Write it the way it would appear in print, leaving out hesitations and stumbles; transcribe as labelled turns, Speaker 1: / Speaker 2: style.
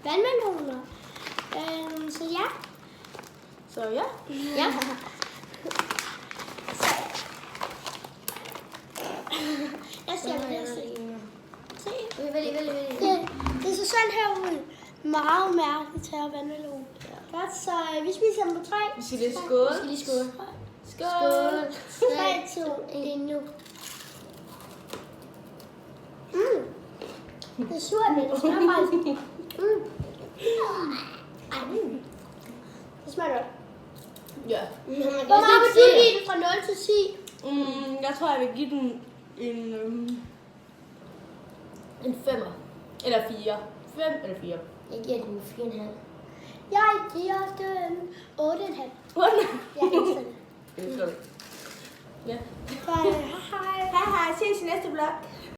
Speaker 1: vandmeloner. Så ja.
Speaker 2: Så ja.
Speaker 1: Ja. Jeg ser det. Se. Det ser sådan her ud. Meget mærkeligt til at vandmelon. Godt, så vi spiser dem på 3.
Speaker 2: Vi skal lige skåle. Skål.
Speaker 1: 3, 2, 1 nu. Det er surt, men det smager faktisk. Det smager godt.
Speaker 2: Ja.
Speaker 1: Hvor meget vil du give den fra 0 til 10?
Speaker 2: Jeg tror, jeg vil give den en 5'er. Eller 4. 5 eller 4.
Speaker 3: Jeg giver den 4,5.
Speaker 1: Jeg giver den 8,5. Jeg elsker det.
Speaker 2: Det er godt. Ja.
Speaker 1: Hej.
Speaker 2: Hej hej. Ses i næste vlog.